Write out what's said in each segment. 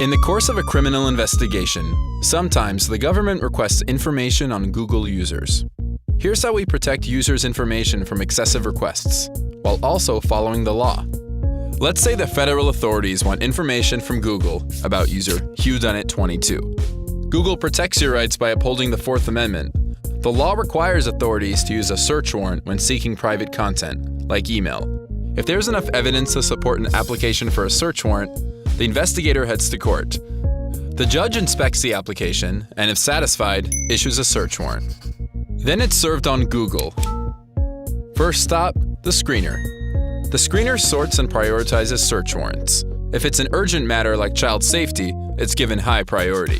In the course of a criminal investigation, sometimes the government requests information on Google users. Here's how we protect users' information from excessive requests, while also following the law. Let's say the federal authorities want information from Google about user whodunit22. Google protects your rights by upholding the Fourth Amendment. The law requires authorities to use a search warrant when seeking private content, like email. If there's enough evidence to support an application for a search warrant, the investigator heads to court. The judge inspects the application, and if satisfied, issues a search warrant. Then it's served on Google. First stop, the screener. The screener sorts and prioritizes search warrants. If it's an urgent matter like child safety, it's given high priority.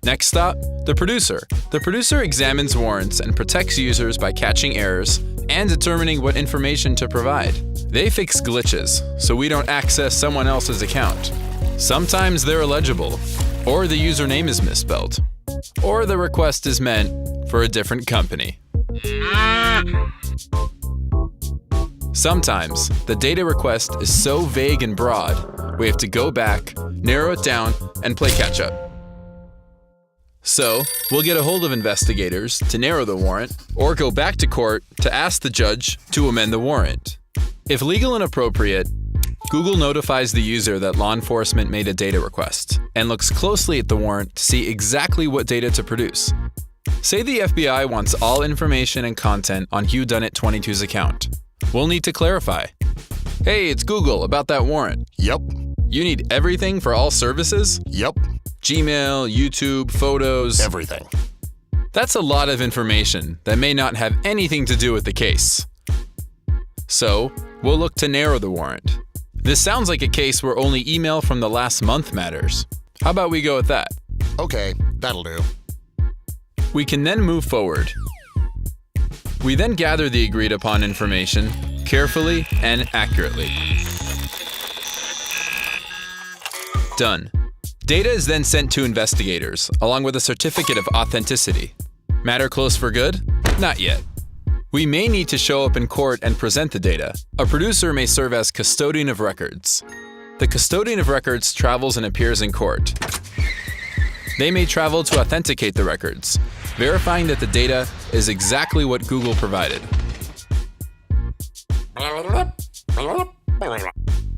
Next stop, the producer. The producer examines warrants and protects users by catching errors and determining what information to provide. They fix glitches, so we don't access someone else's account. Sometimes they're illegible, or the username is misspelled, or the request is meant for a different company. Sometimes the data request is so vague and broad, we have to go back, narrow it down, and play catch-up. So, we'll get a hold of investigators to narrow the warrant, or go back to court to ask the judge to amend the warrant. If legal and appropriate, Google notifies the user that law enforcement made a data request, and looks closely at the warrant to see exactly what data to produce. Say the FBI wants all information and content on whodunit22's account. We'll need to clarify. Hey, it's Google about that warrant. Yep. You need everything for all services? Yep. Gmail, YouTube, photos. Everything. That's a lot of information that may not have anything to do with the case. So, we'll look to narrow the warrant. This sounds like a case where only email from the last month matters. How about we go with that? Okay, that'll do. We can then move forward. We then gather the agreed upon information carefully and accurately. Done. Data is then sent to investigators, along with a certificate of authenticity. Matter close for good? Not yet. We may need to show up in court and present the data. A producer may serve as custodian of records. The custodian of records travels and appears in court. They may travel to authenticate the records, verifying that the data is exactly what Google provided.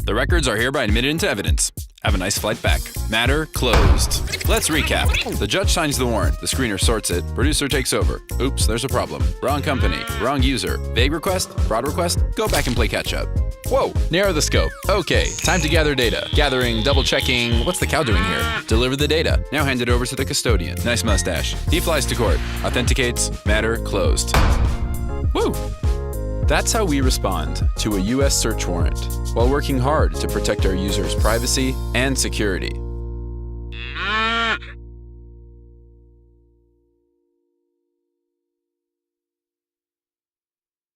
The records are hereby admitted into evidence. Have a nice flight back. Matter closed. Let's recap. The judge signs the warrant. The screener sorts it. Producer takes over. Oops, there's a problem. Wrong company. Wrong user. Vague request. Broad request. Go back and play catch up. Whoa, narrow the scope. Okay, time to gather data. Gathering, double checking. What's the cow doing here? Deliver the data. Now hand it over to the custodian. Nice mustache. He flies to court. Authenticates. Matter closed. Woo! That's how we respond to a US search warrant, while working hard to protect our users' privacy and security.